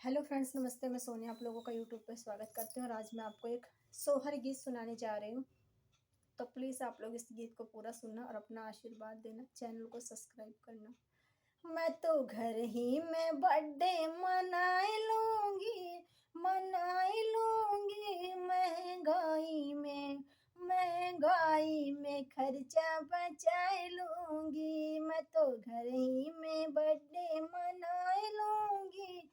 Hello friends, नमस्ते। मैं सोनिया आप लोगों का यूट्यूब पे स्वागत करती हूँ और आज मैं आपको एक सोहर गीत सुनाने जा रही हूँ। तो प्लीज़ आप लोग इस गीत को पूरा सुनना और अपना आशीर्वाद देना, चैनल को सब्सक्राइब करना। मैं तो घर ही में बर्थडे मनाई लूँगी महंगाई में खर्चा बचाए लूँगी। मैं तो घर ही में बर्थडे मनाई लूँगी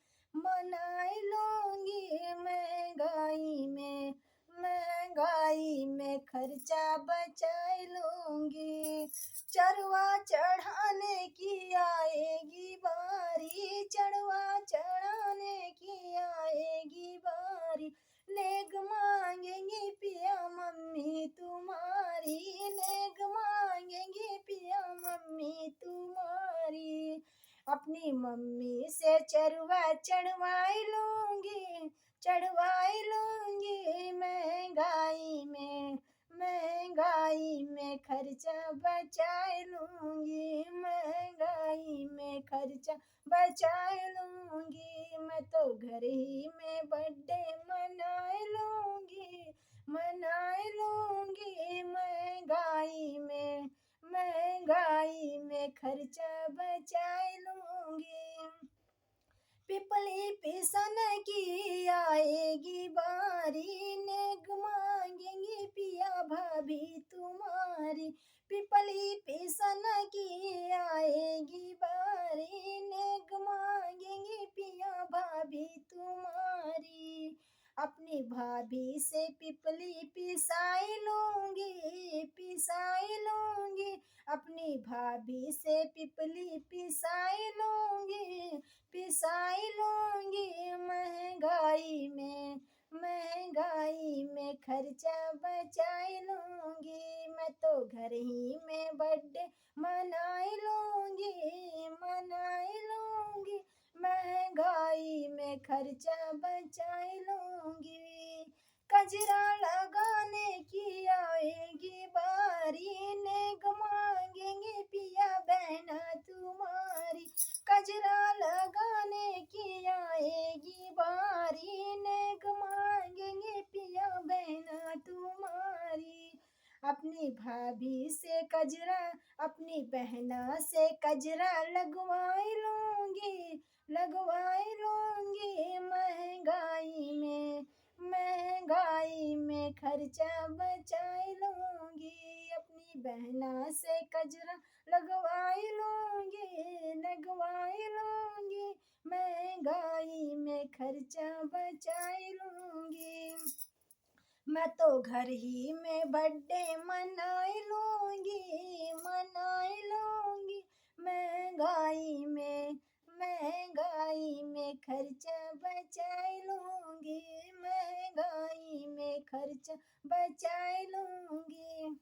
महंगाई में खर्चा बचाए लूँगी। चरवा चढ़ाने की आएगी बारी, चढ़वा चढ़ाने की आएगी बारी। नेग मांगेंगी पिया मम्मी तुम्हारी, नेग मांगेंगी पिया मम्मी तुम्हारी। अपनी मम्मी से चरवा चढ़वाई लूँगी महंगाई में खर्चा बचाए लूँगी, महंगाई में खर्चा बचाए लूँगी। मैं तो घर ही में बर्थडे मनाए लूँगी महंगाई में खर्चा बचाए लूँगी। पिपली पिसन की आएगी बारी, नेग मांगेंगी पिया भाभी तुम्हारी। पिपली पिसन की आएगी बारी, नेग मांगेंगी पिया भाभी तुम्हारी। अपनी भाभी से पिपली पिसाई लूँगी अपनी भाभी से पिपली पिसाई लूँगी महंगाई में खर्चा बचाए लूँगी। मैं तो घर ही में बर्थडे मनाई लूँगी महंगाई में खर्चा बचाए लूँगी। कजरा लगाने की आएगी बारी, नेग मांगेंगे पिया बहना तुम्हारी। कजरा लगाने की आएगी बारी, नेग मांगेंगे पिया बहना तुम्हारी। अपनी भाभी से कजरा अपनी बहना से कजरा लगवाई लूँगी महंगाई में खर्चा बचाए लूँगी। अपनी बहना से कजरा लगवाई लूँगी महंगाई में खर्चा बचाए लूँगी। मैं तो घर ही में बर्थडे मनाई लूँगी महंगाई में खर्चा बचाए लूँगी महंगाई में खर्चा बचाए लूँगी।